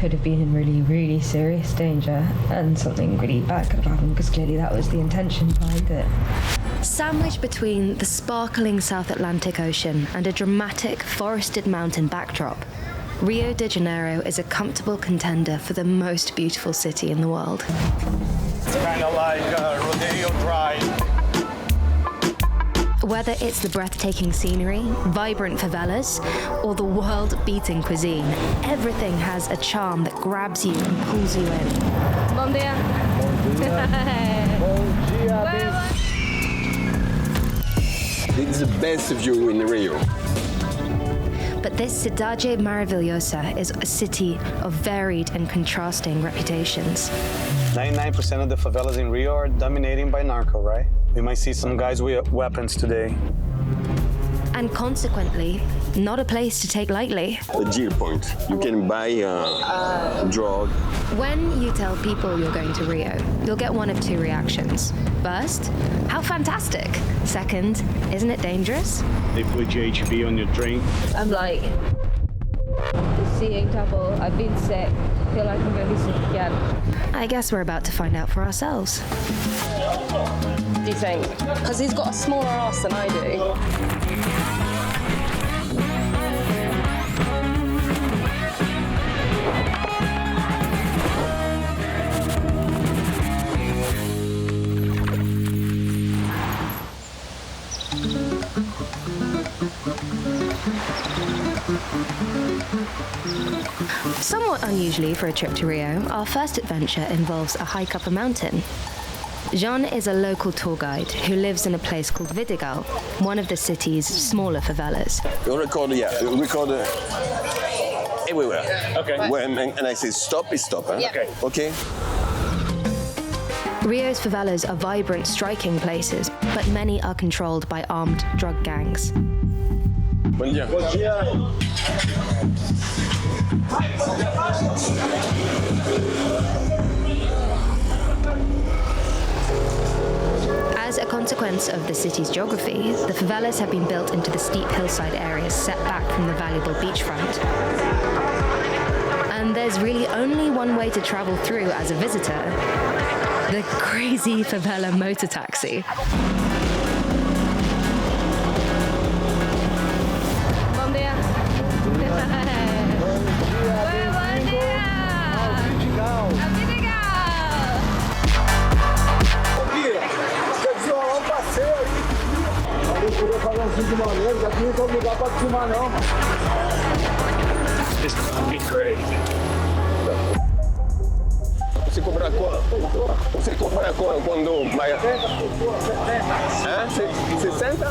could have been in really, really serious danger and something really bad could have happened, because clearly that was the intention behind it. Sandwiched between the sparkling South Atlantic Ocean and a dramatic forested mountain backdrop, Rio de Janeiro is a comfortable contender for the most beautiful city in the world. It's kind of like Rodeo Drive. Whether it's the breathtaking scenery, vibrant favelas, or the world-beating cuisine, everything has a charm that grabs you and pulls you in. Bom dia. It's the best view in Rio. But this Cidade Maravilhosa is a city of varied and contrasting reputations. 99% of the favelas in Rio are dominated by narco, right? We might see some guys with weapons today. And consequently, not a place to take lightly. A deal point. You can buy a drug. When you tell people you're going to Rio, you'll get one of two reactions. First, how fantastic. Second, isn't it dangerous? They put GHB on your drink. I'm like, seeing double. I've been sick. I feel like I'm going to be sick again. I guess we're about to find out for ourselves. Do you think? Because he's got a smaller ass than I do. Somewhat unusually for a trip to Rio, our first adventure involves a hike up a mountain. Jean is a local tour guide who lives in a place called Vidigal, one of the city's smaller favelas. You record everywhere. Okay. And I say stop, it's stop. Huh? Yeah. Okay. Rio's favelas are vibrant, striking places, but many are controlled by armed drug gangs. Bom dia. Bom dia. As a consequence of the city's geography, the favelas have been built into the steep hillside areas set back from the valuable beachfront. And there's really only one way to travel through as a visitor: the crazy favela motor taxi. Bom dia. This would be great. Você compra quando vai? 60?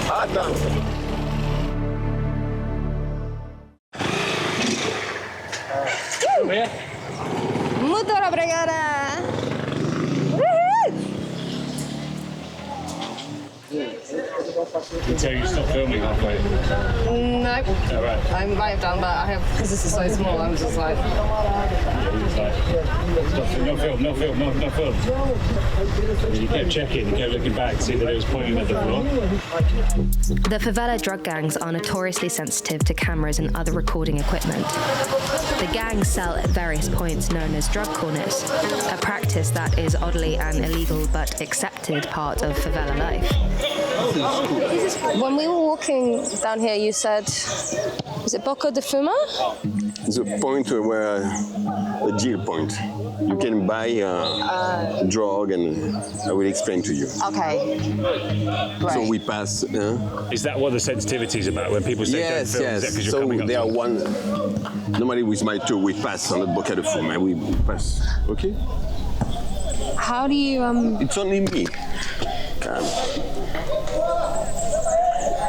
Ah, tá. Muito obrigada! Until you stop filming halfway. No, All right. I might have done, but I have, because this is so small, I'm just like... No film. You kept checking, you kept looking back to see that it was pointing at the floor. The favela drug gangs are notoriously sensitive to cameras and other recording equipment. The gangs sell at various points known as drug corners, a practice that is oddly an illegal but accepted part of favela life. When we were walking down here, you said, is it Boca de Fuma? It's a point where a deal point. You can buy a drug, and I will explain to you. Okay. Right. So we pass. Is that what the sensitivity is about? When people say Yes, don't film, is that yes. because you're So coming up they to are it? one. Normally with my tour, we pass on the Boca de Fuma, and we pass. Okay. How do you, It's only me.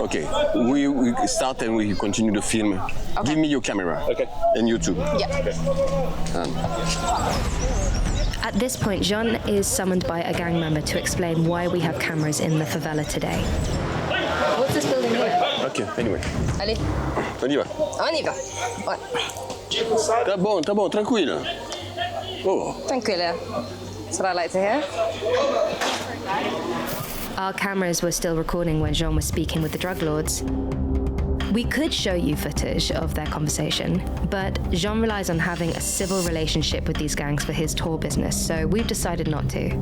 Okay, we start and we continue the film. Okay. Give me your camera. Okay. And YouTube. Yeah. At this point, Jean is summoned by a gang member to explain why we have cameras in the favela today. What's this building here? Ok, anyway. Allez, On y va. on y va. Ouais. Tá bom, tranquila. Oh. Tranquilla. That's what I like to hear. Our cameras were still recording when Jean was speaking with the drug lords. We could show you footage of their conversation, but Jean relies on having a civil relationship with these gangs for his tour business, so we've decided not to.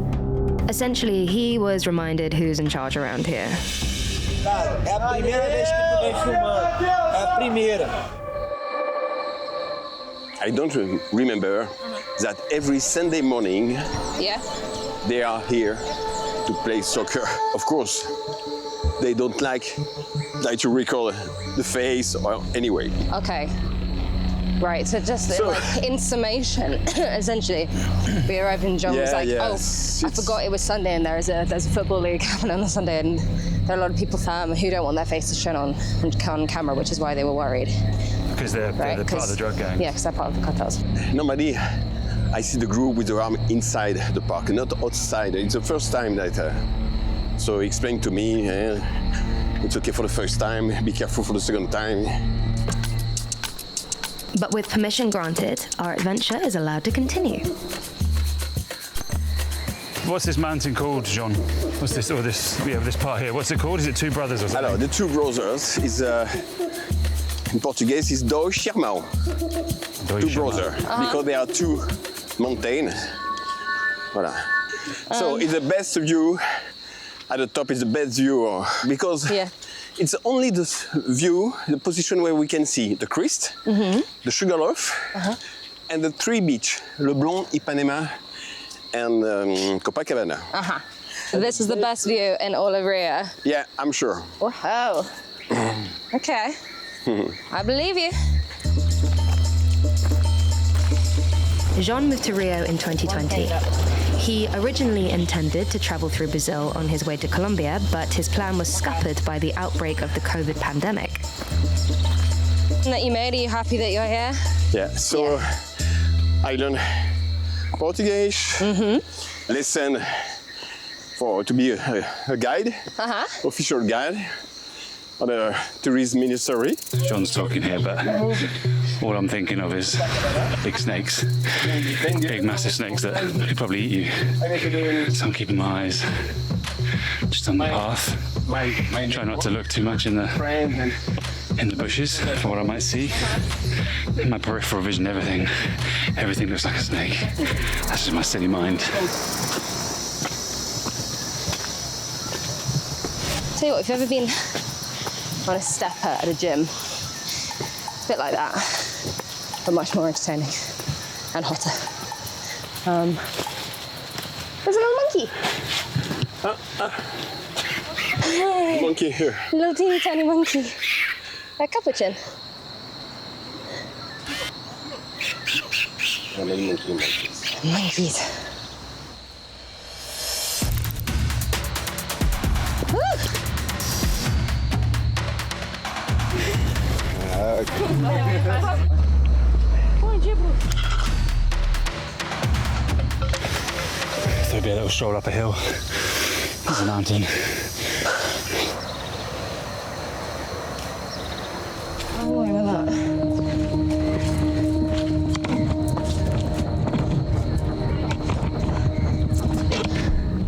Essentially, he was reminded who's in charge around here. I don't remember that every Sunday morning Yeah. they are here to play soccer. Of course, they don't like to recall the face or anyway. Okay. Right, so just like in summation, essentially, we arrived and John was like, I forgot it was Sunday and there's a football league happening on the Sunday and there are a lot of people who don't want their faces shown on camera, which is why they were worried. Because they're part of the drug gang. Yeah, because they're part of the cartels. Normally, I see the group with their arm inside the park, not outside. It's the first time that, so he explained to me, it's okay for the first time, be careful for the second time. But with permission granted, our adventure is allowed to continue. What's this mountain called, Jean? What's this, this part here? What's it called? Is it Two Brothers or something? Alors, the Two Brothers is, in Portuguese, is Dois Irmãos. Two brothers, because there are two mountains. Voilà. So it's the best view. At the top is the best view, because it's only the view, the position where we can see the Christ, the Sugarloaf, and the three beaches, Leblon, Ipanema, and Copacabana. So this is the best view in all of Rio. Yeah, I'm sure. Wow. Okay. I believe you. Jean moved to Rio in 2020. He originally intended to travel through Brazil on his way to Colombia, but his plan was scuppered by the outbreak of the COVID pandemic. That you made, are you happy that you're here? Yeah, so I learned Portuguese, listen to be a guide, official guide on the tourism ministry. John's talking here, but all I'm thinking of is big snakes, big massive snakes that could probably eat you. So I'm keeping my eyes just on the path. Try not to look too much in the bushes for what I might see. In my peripheral vision, everything looks like a snake. That's just my silly mind. Tell you what, if you've ever been on a stepper at a gym, it's a bit like that, but much more entertaining and hotter. There's a little monkey. Monkey here. A little teeny tiny monkey. A capuchin. Monkeys. There'll be a little stroll up a hill. There's a mountain. Oh, look at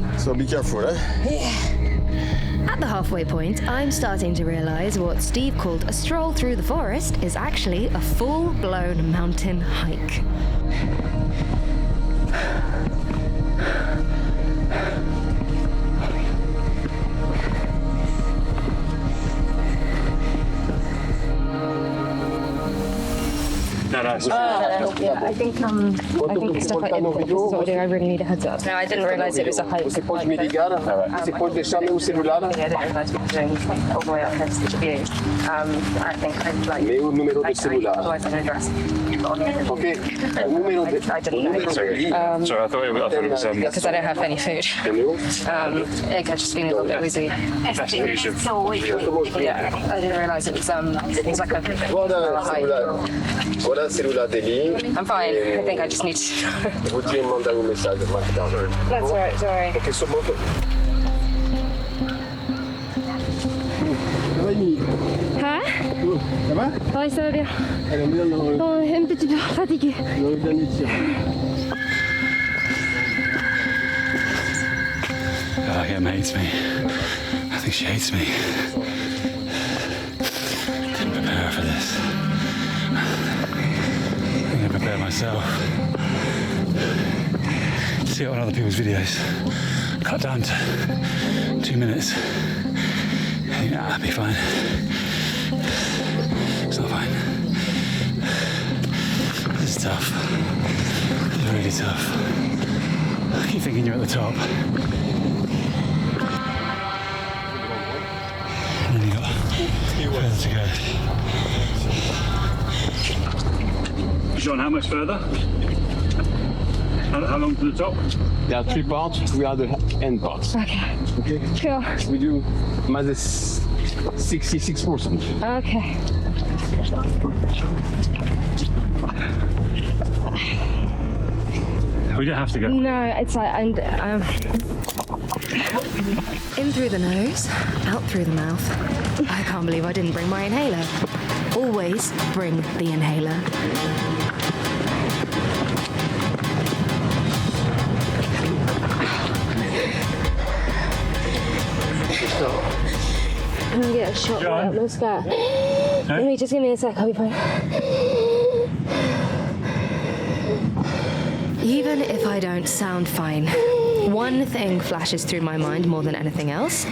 that. So be careful, At the halfway point, I'm starting to realise what Steve called a stroll through the forest is actually a full-blown mountain hike. Yeah, I think the stuff like this is what we're doing. I really need a heads up. No, I didn't realise it was a hike. Você pode me ligar? Você pode deixar meu celular? I didn't realise we were doing all the way up this view. I think I'd like... Meu número de celular. Otherwise I'm going to address. Okay. Número de... I didn't know. Sorry, I thought it was Because I don't have any food. I just feeling a little bit wheezy. Yeah, I didn't realise it was like a hike. Voilà o celular dele. I'm fine. I think I just need to... Vou te mandar mensagem mais tarde. That's alright, sorry. Ok, só monta. Hein? Ça va? Oui, ça va bien. Elle aime bien le... Un petit peu fatiguée. I think Em hates me. I think she hates me. Didn't myself. See it on other people's videos. Cut down to 2 minutes. Yeah, that'd be fine. It's not fine. This is tough. It's really tough. I keep thinking you're at the top. And then you got further to go. John, how much further? How long to the top? There are 3 parts. We are the end parts. Okay. Okay. Cool. We do minus 66%. Okay. We don't have to go. No, it's like In through the nose, out through the mouth. I can't believe I didn't bring my inhaler. Always bring the inhaler. I'm gonna get a shot right up my skirt. Let me just give me a sec, I'll be fine. Even if I don't sound fine, one thing flashes through my mind more than anything else.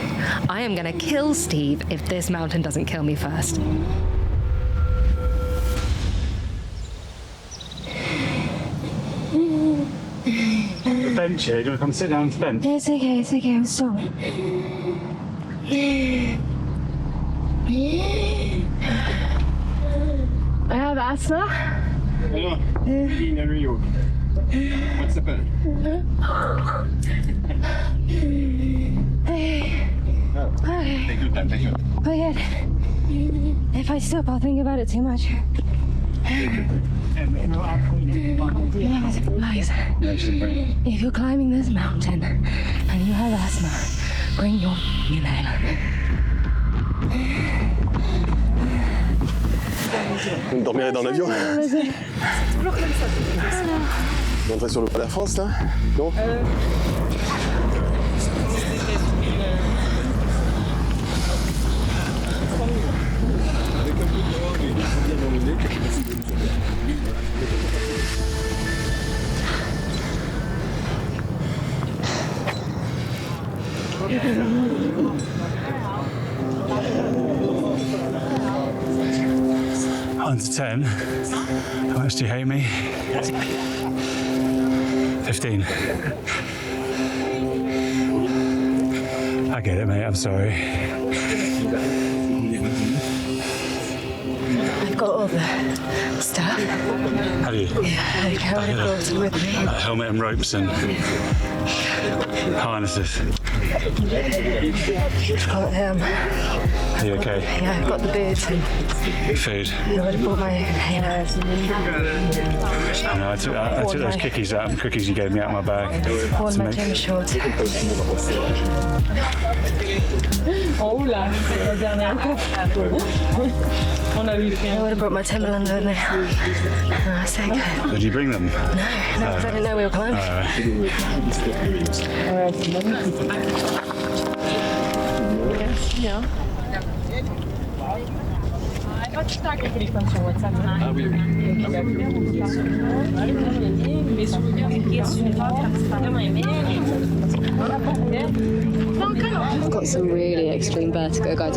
I am gonna kill Steve if this mountain doesn't kill me first. The bench here, do you want to come sit down on the bench? It's okay, I'm sorry. I have asthma. What's happened? Okay. Take your time, take your time. But if I stop, I'll think about it too much. Guys, if you're climbing this mountain and you have asthma, bring your inhaler. Vous dormirez dans l'avion. Vous entrez sur le pas de la France là? Non? On to 10. How much do you hate me? 15. I get it, mate. I'm sorry. I've got all the stuff. Have you? Yeah, I carried it all with me. Helmet and ropes and harnesses. Got Are you okay? yeah, I've got the boots and Food. I would have brought my inhalers. I know. I took those cookies out. Cookies you gave me out of my bag. Worn to my make- gym shorts. I would have brought my Timberlands with me. Oh, so good. Did you bring them? No, because I didn't know we were climbing. I've got some really extreme vertigo, guys,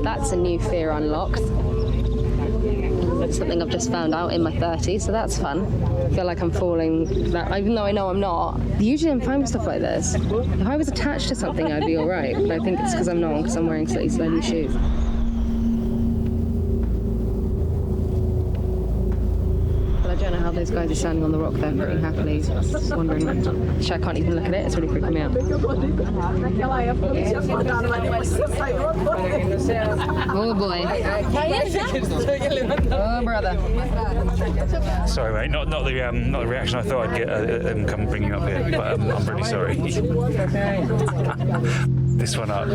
that's a new fear unlocked. It's something I've just found out in my 30s, so that's fun. I feel like I'm falling, even though I know I'm not. Usually I'm fine with stuff like this. If I was attached to something, I'd be all right, but I think it's because I'm not, because I'm wearing slightly slopey shoes. But I don't know how those guys are standing on the rock there pretty happily. Just wondering. Actually, I can't even look at it. It's really freaking me out. Oh boy. Oh brother. Sorry, mate. Not the reaction I thought I'd get them come bringing up here, but I'm really sorry. This one up.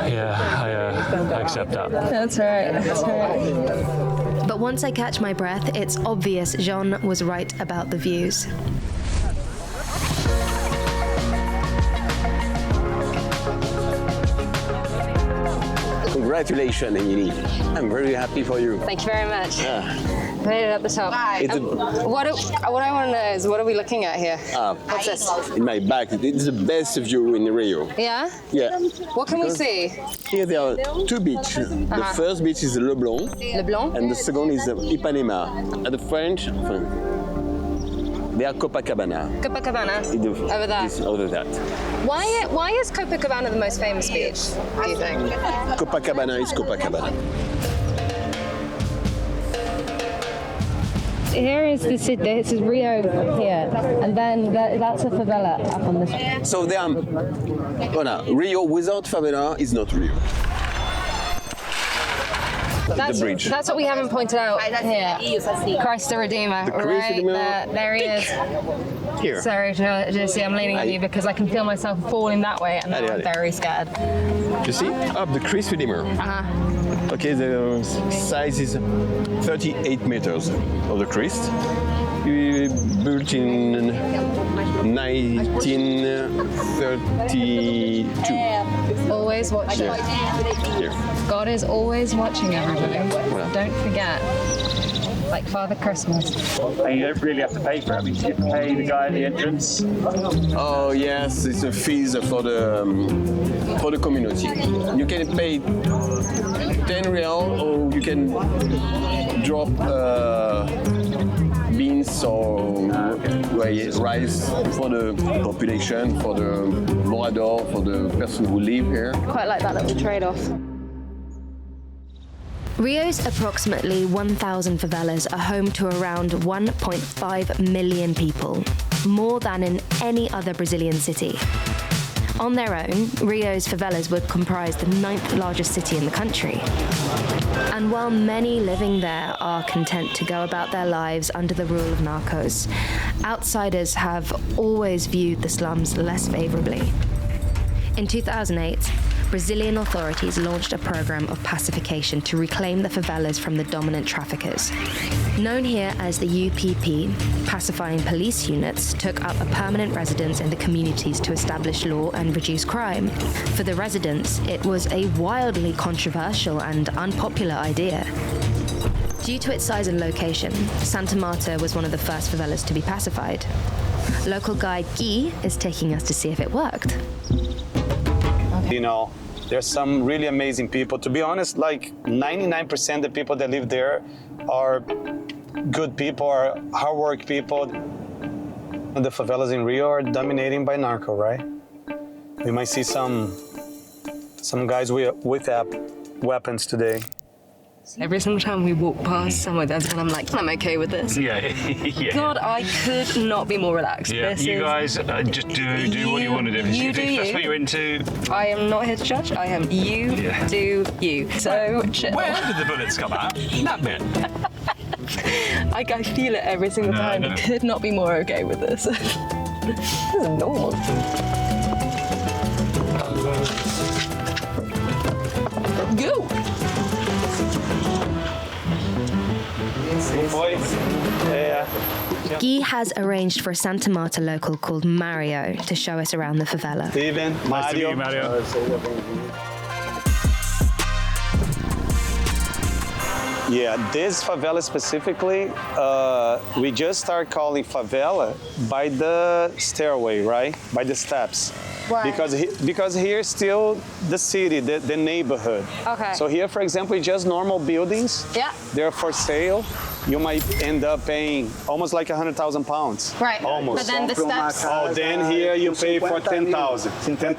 Yeah, I accept that. That's right. That's right. But once I catch my breath, it's obvious Jean was right about the views. Congratulations, Emily. I'm very happy for you. Thank you very much. Yeah. Made it up the top. It's What I want to know is, what are we looking at here? What's this? in my back. It's the best view in Rio. Yeah? Yeah. What can we see? Here there are two beaches. The first beach is Le Blanc, Le Blanc? and the second is Ipanema. At the French, they are Copacabana. Copacabana. Over there. This, over that. Why is Copacabana the most famous beach, do you think? Copacabana is Copacabana. Here is the city. This is Rio here, and then that's a favela up on this. So there are, Rio without favela is not Rio. The bridge. That's what we haven't pointed out here. Christ the Redeemer. The Christ right Redeemer. there he is. Here. Sorry, Jesse, I'm leaning on you because I can feel myself falling that way, and now I'm very scared. You see? Up the Christ Redeemer. Okay, the size is 38 meters of the Christ. Built in 1932. Always watching. Here. God is always watching, everybody. Don't forget. Like Father Christmas. And you don't really have to pay for it. I mean, you pay the guy at the entrance. Oh yes, it's a fees for the community. You can pay 10 real, or you can drop beans or rice for the population, for the morador, for the person who live here. Quite like that little trade-off. Rio's approximately 1,000 favelas are home to around 1.5 million people, more than in any other Brazilian city. On their own, Rio's favelas would comprise the 9th largest city in the country. And while many living there are content to go about their lives under the rule of narcos, outsiders have always viewed the slums less favorably. In 2008, Brazilian authorities launched a program of pacification to reclaim the favelas from the dominant traffickers. Known here as the UPP, pacifying police units took up a permanent residence in the communities to establish law and reduce crime. For the residents, it was a wildly controversial and unpopular idea. Due to its size and location, Santa Marta was one of the first favelas to be pacified. Local guide Guy is taking us to see if it worked. You know, there's some really amazing people. To be honest, like 99% of the people that live there are good people, are hard work people. The favelas in Rio are dominating by narco, right? We might see some guys with weapons today. Every single time we walk past somewhere, that's when I'm like, I'm okay with this. Yeah. God, I could not be more relaxed. Yeah, you guys just do what you want to do. You if do that's you. what you're into. I am not here to judge. I am you do you. So chill. Where did the bullets come out? That bit. I feel it every single time. No. I could not be more okay with this. This is normal. Go! Guy has arranged for a Santa Marta local called Mario to show us around the favela. Steven, Nice to meet you, Mario. Yeah, this favela specifically, we just start calling favela by the stairway, right? By the steps. Why? Because here's still the city, the neighborhood. Okay. So here, for example, it's just normal buildings. Yeah. They're for sale. You might end up paying almost like 100,000 pounds. Right. Almost. But then the steps. Oh, then here you pay for 10,000 pounds. And then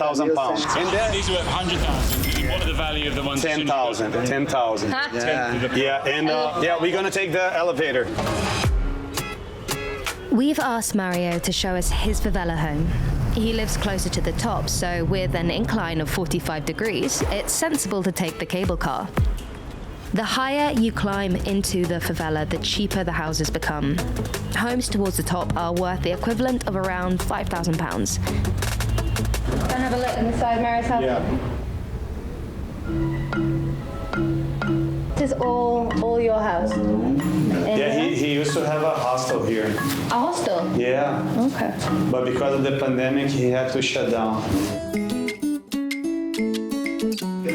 These are worth 100,000. What are the value of the ones? 10,000. Yeah, and we're gonna take the elevator. We've asked Mario to show us his favela home. He lives closer to the top, so with an incline of 45 degrees, it's sensible to take the cable car. The higher you climb into the favela, the cheaper the houses become. Homes towards the top are worth the equivalent of around £5,000. Can I have a look inside Mary's house? Yeah. This is all your house? Yeah, he used to have a hostel here. A hostel? Yeah. Okay. But because of the pandemic, he had to shut down.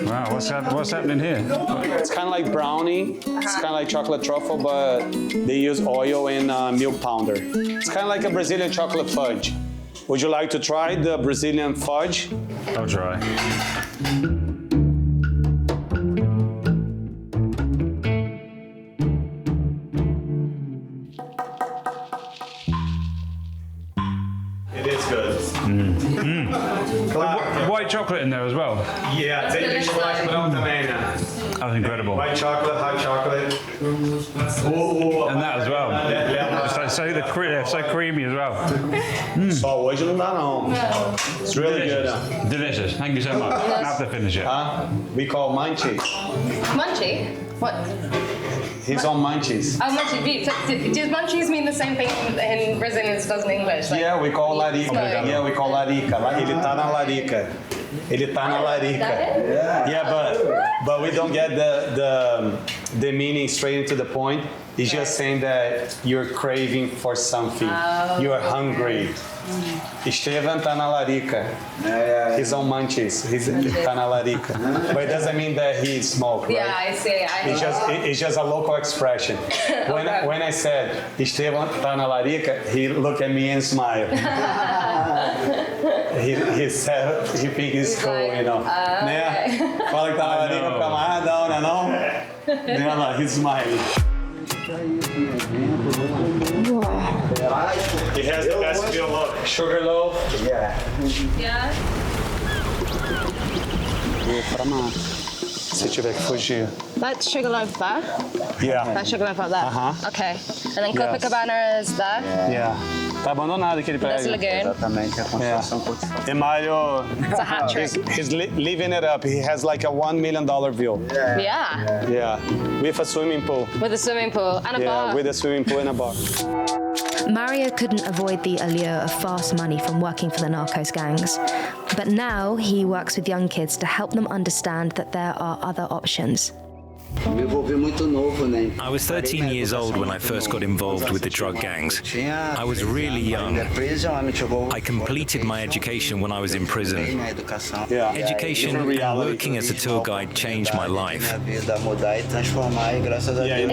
Wow, What's happening here? It's kind of like brownie. It's kind of like chocolate truffle, but they use oil and milk powder. It's kind of like a Brazilian chocolate fudge. Would you like to try the Brazilian fudge? I'll try. It is good. White chocolate in there as well. Yeah, tem chocolate branco também, né? That's incredible. White chocolate, hot chocolate. And that as well. They're so creamy as well. Só hoje não dá não. It's really good. Delicious. Thank you so much. I have to finish it. We call munchies. Munchie? What? He's on munchies. Oh, munchie. Does munchies mean the same thing in Brazilian as it does in English? Like, Yeah, we call larica. Yeah, we call larica. Ele tá na larica. Ele tá na larica. Yeah, but we don't get the meaning straight into the point. It's just saying that you're craving for something. You're hungry. Estevan tá na larica. He's on munchies. He's tá na larica. But it doesn't mean that he smokes, right? Yeah, I see. It's just a local expression. When I said Estevan tá na larica, he looked at me and smiled. He said he thinks it's cool, like, you know. Né? Fala que tá na larica, fica amarradão, né não? Né, he's smiling. He has the best feel loaf. Sugar loaf. Yeah. Pra Marta. Se tiver que fugir. That's Sugarloaf there? Yeah. That's Sugarloaf up there? Okay. And then Yes. Copacabana is there? Yeah. Tá abandonado aquele That's prédio. Lagoon. Exatamente, a construção portfólio. Emalio, It's a hat trick. he's living it up. He has like a $1 million view. Yeah. Yeah. With a swimming pool. With a swimming pool and a Yeah, bar. with a swimming pool and a bar. Mario couldn't avoid the allure of fast money from working for the narcos gangs. But now he works with young kids to help them understand that there are other options. I was 13 years old when I first got involved with the drug gangs. I was really young. I completed my education when I was in prison. Yeah. Education and working as a tour guide changed my life. Is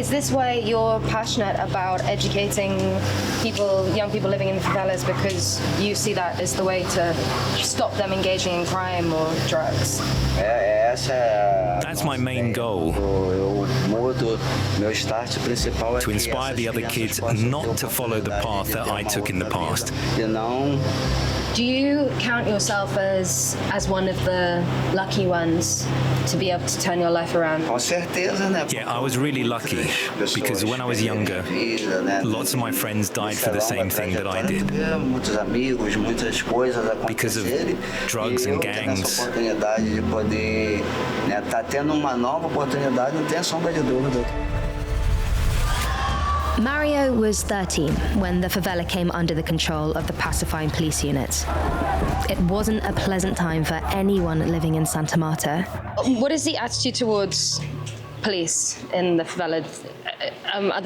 this why you're passionate about educating people, young people living in the favelas, because you see that as the way to stop them engaging in crime or drugs? That's my main goal. To inspire the other kids not to follow the path that I took in the past. Do you count yourself as one of the lucky ones to be able to turn your life around? Yeah, I was really lucky because when I was younger, lots of my friends died for the same thing that I did. Because of drugs and gangs. Mario was 13 when the favela came under the control of the pacifying police units. It wasn't a pleasant time for anyone living in Santa Marta. What is the attitude towards police in the favela? Are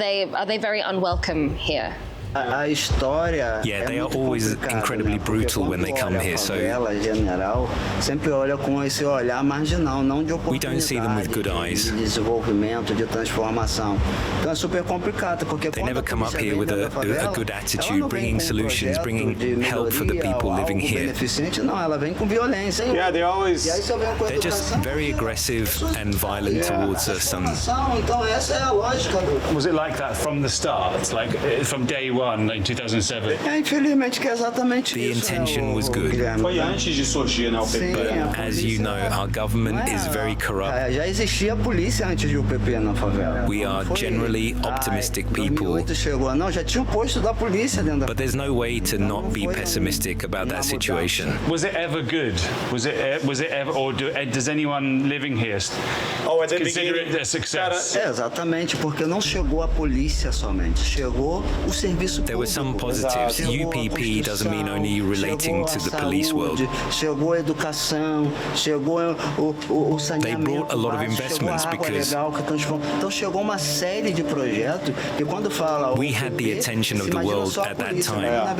they very unwelcome here? Yeah, they are always incredibly brutal when they come here, so we don't see them with good eyes. They never come up here with a good attitude, bringing solutions, bringing help for the people living here. Yeah, They're just very aggressive and violent towards us. Was it like that from the start, like from day one, like 2007? The intention was good. Foi antes de surgir, né, o PP. But as you know, our government is very corrupt. We are generally optimistic people, but there's no way to not be pessimistic about that situation. Was it ever good? Was it ever, or does anyone living here consider it a success? Exatamente, porque não chegou a polícia somente, chegou o serviço There were some positives. UPP doesn't mean only relating to the police world. They brought a lot of investments because we had the attention of the world at that time.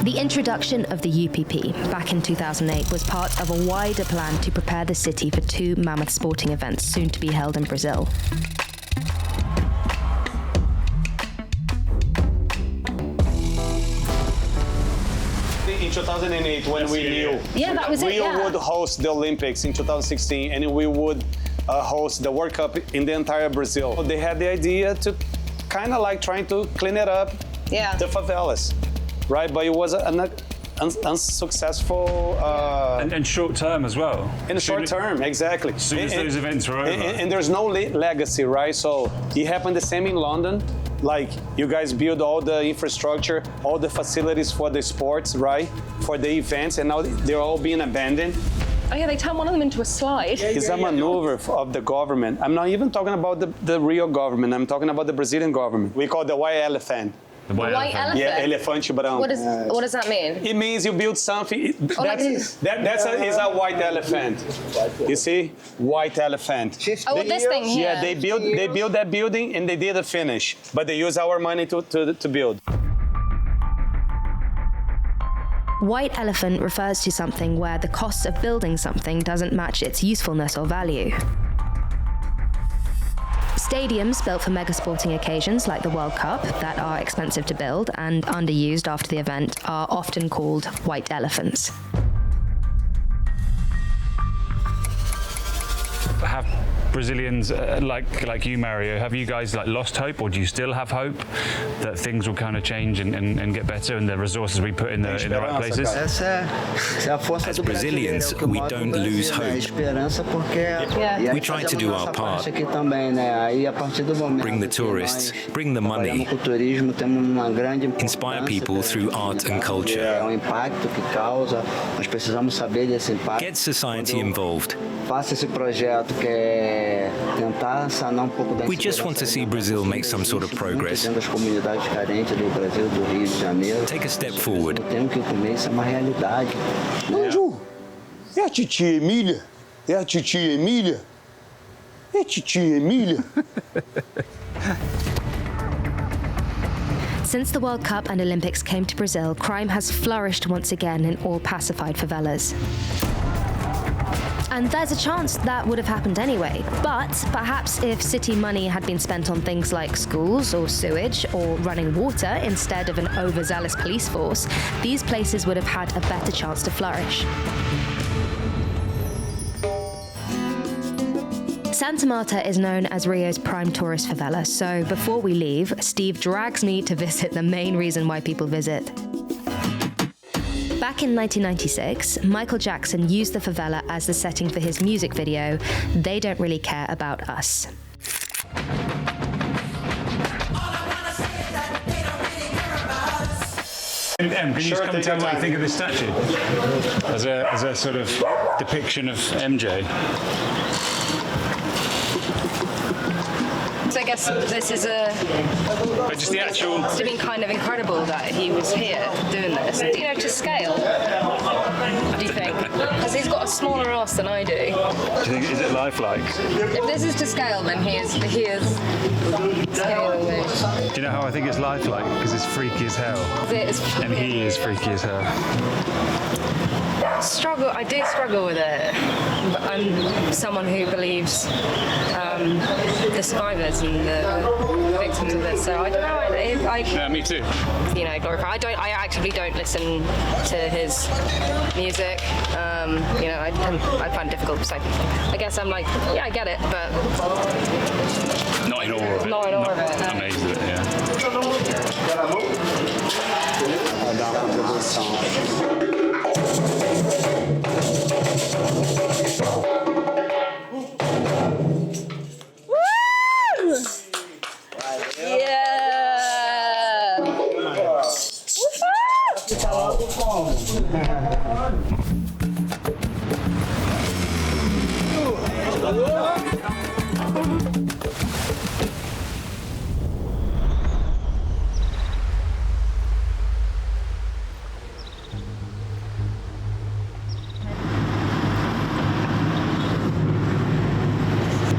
The introduction of the UPP back in 2008 was part of a wider plan to prepare the city for two mammoth sporting events soon to be held in Brazil. In 2008, when we knew that was we would host the Olympics in 2016 and we would host the World Cup in the entire Brazil, they had the idea to kind of like trying to clean it up, the favelas, right? But it was an unsuccessful and short term as well. In the short term, exactly. As soon as those events were over. And there's no legacy, right? So it happened the same in London. Like, you guys build all the infrastructure, all the facilities for the sports, right? For the events, and now they're all being abandoned. Oh yeah, they turned one of them into a slide. It's a maneuver of the government. I'm not even talking about the real government. I'm talking about the Brazilian government. We call it the white elephant. The white elephant? Yeah, elefante branco. What does that mean? It means you build something. That's a white elephant. You see, white elephant. Oh, this thing here. Yeah, they built that building and they didn't finish, but they use our money to build. White elephant refers to something where the cost of building something doesn't match its usefulness or value. Stadiums built for mega sporting occasions like the World Cup that are expensive to build and underused after the event are often called white elephants. Have Brazilians like you, Mario, have you guys lost hope, or do you still have hope that things will kind of change and get better, and the resources we put in the right places? As Brazilians, we don't lose hope. We try to do our part. Bring the tourists, bring the money, inspire people through art and culture. Get society involved. We just want to see Brazil make some sort of progress. Take a step forward. Bonjour. É a titia Emília? É a titia Emília? É a titia Emília? Since the World Cup and Olympics came to Brazil, crime has flourished once again in all pacified favelas. And there's a chance that would have happened anyway. But perhaps if city money had been spent on things like schools or sewage or running water instead of an overzealous police force, these places would have had a better chance to flourish. Santa Marta is known as Rio's prime tourist favela, so before we leave, Steve drags me to visit the main reason why people visit. Back in 1996, Michael Jackson used the favela as the setting for his music video, They Don't Really Care About Us. Can you just come tell me what you think of this statue? As a sort of depiction of MJ. So I guess this is But just the actual... It's been kind of incredible that he was here doing this. Do you know, to scale? What do you think? Because he's got a smaller ass than I do. Do you think, is it lifelike? If this is to scale, then he is scaling me. Do you know how I think it's lifelike? Because it's freaky as hell. And he is freaky as hell. I do struggle with it. But I'm someone who believes the survivors and the victims of this. So I don't know. Yeah, me too. You know, glorify. I actively don't listen to his music. You know, I find it difficult. So I guess I'm like, yeah, I get it, but not in awe of it. Not in awe of it. No. Amazed with it. Yeah.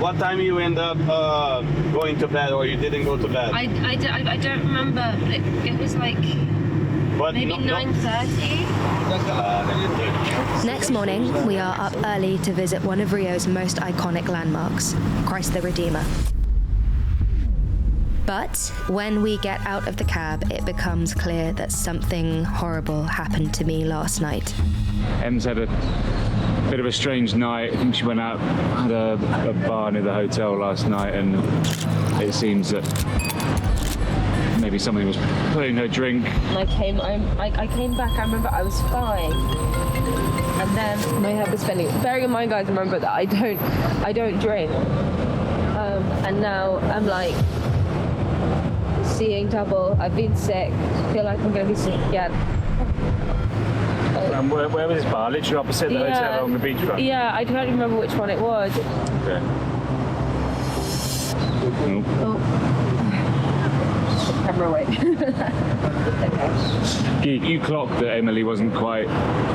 What time you end up going to bed, or you didn't go to bed? I don't remember. It was like maybe 9:30. Next morning, we are up early to visit one of Rio's most iconic landmarks, Christ the Redeemer. But when we get out of the cab, it becomes clear that something horrible happened to me last night. Em's had a bit of a strange night. I think she went out, had a bar near the hotel last night, and it seems that maybe something was put in her drink. I came back, I remember I was fine. And then my head was spinning. Bearing in mind, guys, remember that I don't drink. And now I'm like seeing double. I've been sick. I feel like I'm going to be sick again. And where was this bar? Literally opposite the hotel on the beachfront? Yeah, I don't remember which one it was. Okay. Camera away. You clocked that Emily wasn't quite.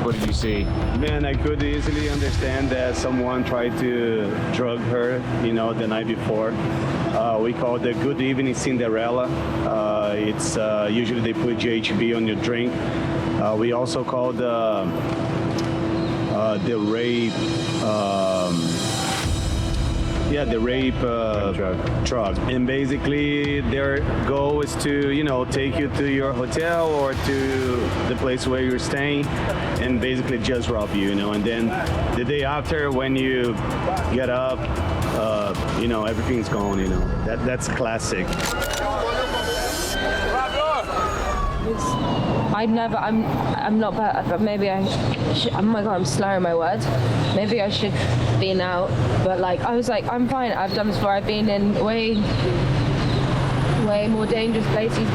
What did you see? Man, I could easily understand that someone tried to drug her, the night before. We call it the Good Evening Cinderella. It's usually they put GHB on your drink. We also call the rape. The rape drug. And basically their goal is to, take you to your hotel or to the place where you're staying and basically just rob you, and then the day after when you get up, everything's gone, That's classic. I'm not bad, but maybe I should, oh my god, I'm slurring my words. Maybe I should be out, but I was like, I'm fine. I've done this before. I've been in way more dangerous places,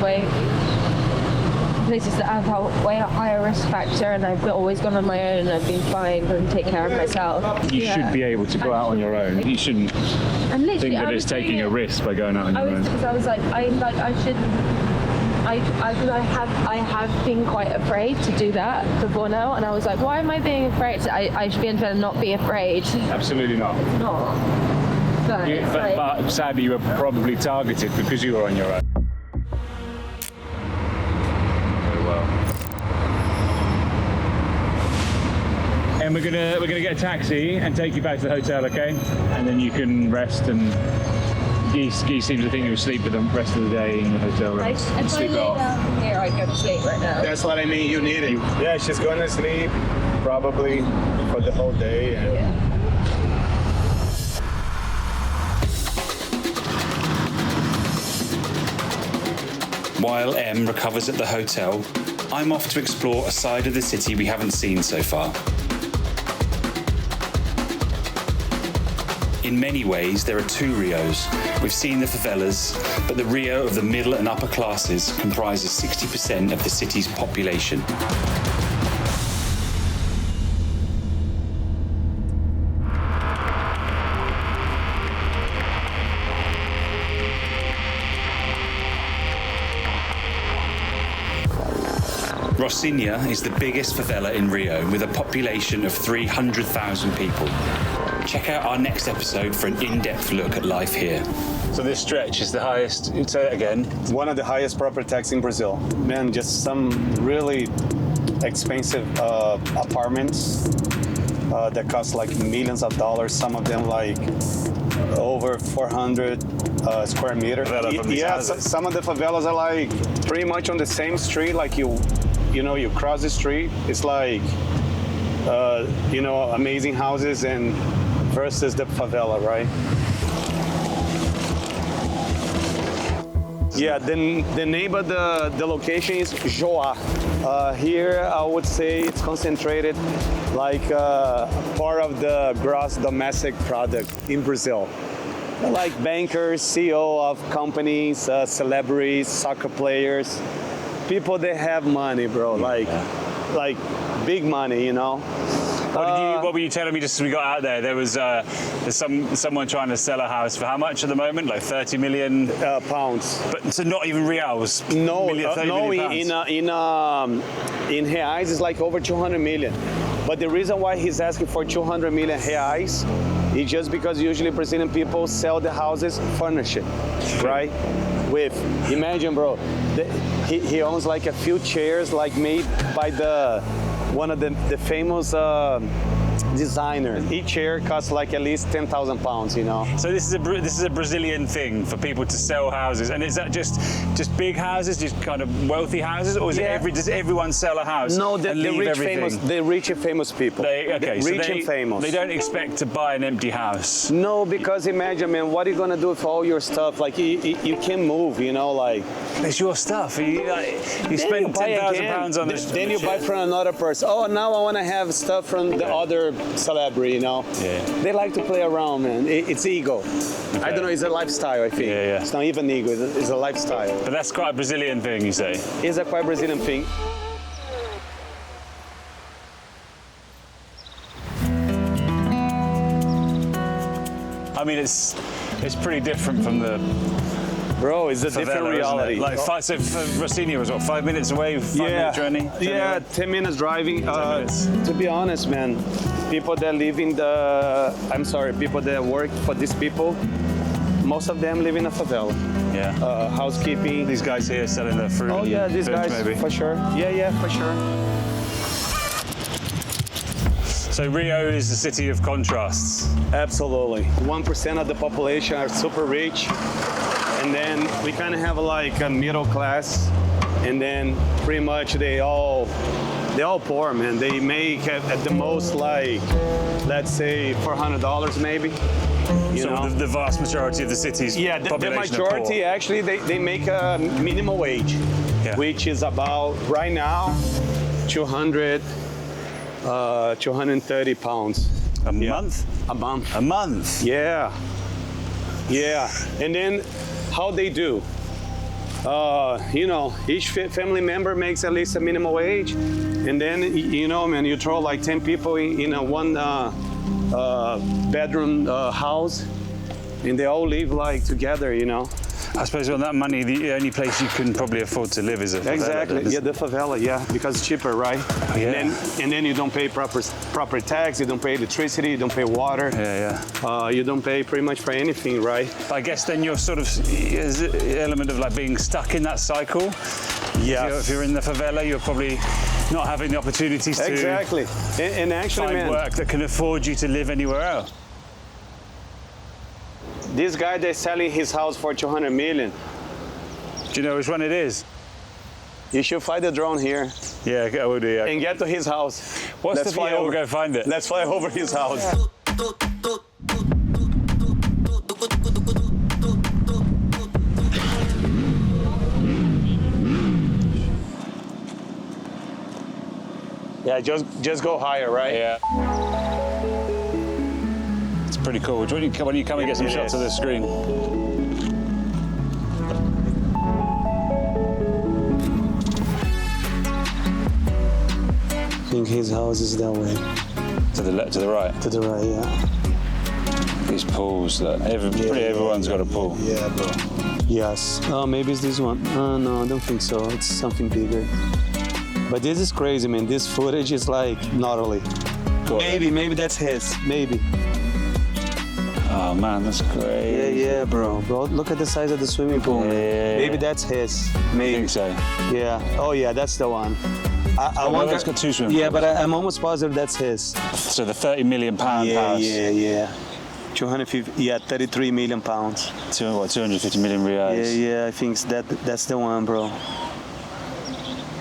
places that have a way higher risk factor, and I've always gone on my own, and I've been fine and take care of myself. You should be able to go out on your own. You shouldn't think that it's taking a risk by going out on your own. Because I was like, I should. I have been quite afraid to do that before now, and I was like, why am I being afraid? I should be able to not be afraid. Absolutely not. It's not. But sadly, you were probably targeted because you were on your own. Very well. And we're gonna get a taxi and take you back to the hotel, okay? And then you can rest and. Guy seems to think you were asleep for the rest of the day in the hotel room. If I lay down here, I'd go to sleep right now. That's what I mean, you need it. Yeah, she's going to sleep probably for the whole day. While Em recovers at the hotel, I'm off to explore a side of the city we haven't seen so far. In many ways, there are two Rios. We've seen the favelas, but the Rio of the middle and upper classes comprises 60% of the city's population. Rocinha is the biggest favela in Rio, with a population of 300,000 people. Check out our next episode for an in-depth look at life here. So this stretch is the highest, say that again. One of the highest property tax in Brazil. Man, just some really expensive apartments that cost like millions of dollars. Some of them like over 400 square meters. Yeah, some of the favelas are like pretty much on the same street. Like you cross the street, it's like, amazing houses and versus the favela, right? Yeah, the name of the location is Joá. Here, I would say it's concentrated like part of the gross domestic product in Brazil. Like bankers, CEO of companies, celebrities, soccer players, people that have money, bro, like big money, What were you telling me just as we got out there? There was there's someone trying to sell a house for how much at the moment? Like 30 million pounds. But so not even reals. No, in reais it's like over 200 million. But the reason why he's asking for 200 million reais is just because usually Brazilian people sell the houses furnished, right? With, imagine, bro, he owns like a few chairs like made by one of the famous designers. Each chair costs like at least 10,000 pounds, you know. So this is a Brazilian thing for people to sell houses, and is that just big houses, just kind of wealthy houses, or does everyone sell a house? No, the rich and famous people. Rich and famous. They don't expect to buy an empty house. No, because imagine, man, what are you gonna do with all your stuff? Like you can move, you know, like. It's your stuff. You spend £10,000 on this. Then you buy from another person. Oh, now I want to have stuff from the other celebrity, you know. Yeah. They like to play around, man. It's ego. Okay. I don't know. It's a lifestyle, I think. Yeah. It's not even ego. It's a lifestyle. But that's quite a Brazilian thing, you say. It's a quite Brazilian thing. I mean, it's pretty different from the. Bro, it's a different reality. Like, so for Rocinha was what, 5 minutes away, 5-minute journey? 10 minutes driving. 10 minutes. To be honest, man, people that live people that work for these people, most of them live in a favela. Yeah. Housekeeping. These guys here selling their fruit. Oh yeah, these guys, maybe. for sure. Yeah, for sure. So Rio is the city of contrasts. Absolutely. 1% of the population are super rich. And then we kind of have like a middle class, and then pretty much they all poor, man. They make at the most like, let's say $400 maybe. You know? The vast majority of the city's population the majority actually they make a minimum wage, which is about right now 230 pounds. A month? A month. A month? Yeah. And then how they do? You know, each family member makes at least a minimum wage, and then you know, man, you throw like 10 people in a one bedroom house, and they all live like together, you know. I suppose on that money, the only place you can probably afford to live is a favela. Exactly. Yeah, the favela. Yeah, because it's cheaper, right? Oh, yeah. And then you don't pay proper tax. You don't pay electricity. You don't pay water. Yeah. You don't pay pretty much for anything, right? I guess then you're sort of there's an element of like being stuck in that cycle. Yeah. If you're in the favela, you're probably not having the opportunities to exactly. And actually, find work that can afford you to live anywhere else. This guy that's selling his house for 200 million. Do you know which one it is? You should fly the drone here. Yeah, I will do, yeah. And get to his house. What's the view? We'll go find it. Let's fly over his house. Yeah, just go higher, right? Yeah. It's pretty cool. Why don't you come and get some shots of the screen? I think his house is that way. To the right? To the right, yeah. These pools, everyone's got a pool. Yeah, bro. Yes. Oh, maybe it's this one. Oh, no, I don't think so. It's something bigger. But this is crazy, man. This footage is like gnarly. Maybe that's his. Maybe. Oh man, that's great. Yeah, bro. Look at the size of the swimming pool. Yeah. Maybe that's his. Maybe. I think so. Yeah. Oh yeah, that's the one. I wonder. It's got two swimming pools. Yeah, but I'm almost positive that's his. So the £30 million house. Yeah. 250. Yeah, 33 million pounds. 250 million reais. Yeah. I think that's the one, bro.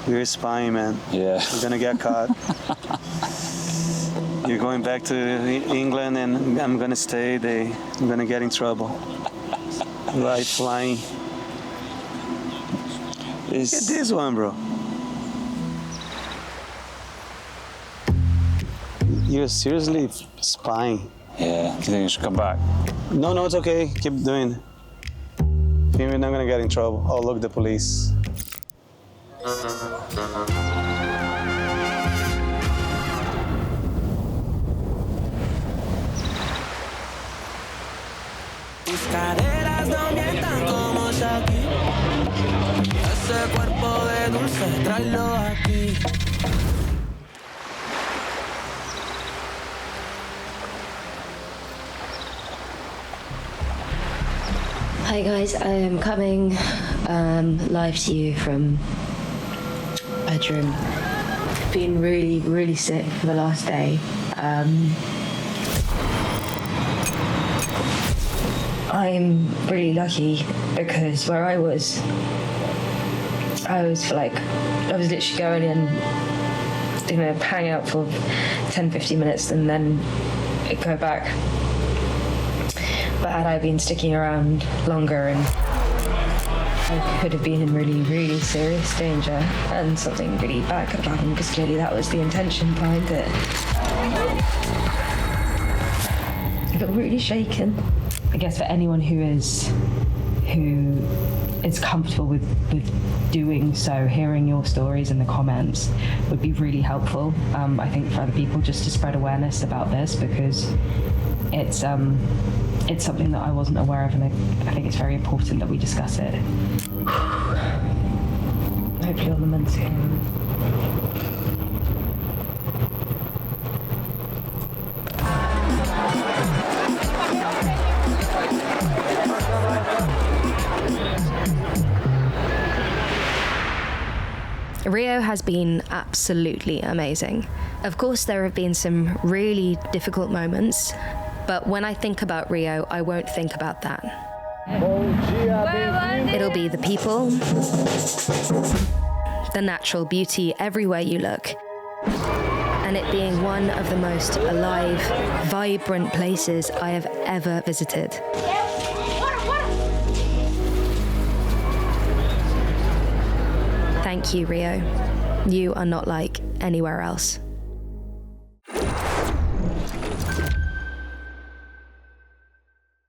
You're spying, man. Yeah. You're gonna get caught. You're going back to England, and I'm gonna stay. I'm gonna get in trouble. Right, flying. Look at this one, bro. You're seriously spying. Yeah. Do you think you should come back? No, it's okay. Keep doing it. We're not gonna get in trouble. Oh, look, the police. Tus caderas no mientan como Shakira. Ese cuerpo de dulce, tráelo aquí. Hi guys, I am coming live to you from bedroom. Been really, really sick for the last day. I'm really lucky because where I was literally going in, hang out for 10-15 minutes and then go back. But had I been sticking around longer, and I could have been in really, really serious danger, and something really bad could have happened, because clearly that was the intention behind it. I got really shaken. I guess for anyone who is comfortable with doing so, hearing your stories in the comments would be really helpful. I think for other people, just to spread awareness about this, because it's something that I wasn't aware of, and I think it's very important that we discuss it. Hopefully all the men soon. Rio has been absolutely amazing. Of course, there have been some really difficult moments, but when I think about Rio, I won't think about that. It'll be the people, the natural beauty everywhere you look, and it being one of the most alive, vibrant places I have ever visited. Thank you, Rio. You are not like anywhere else.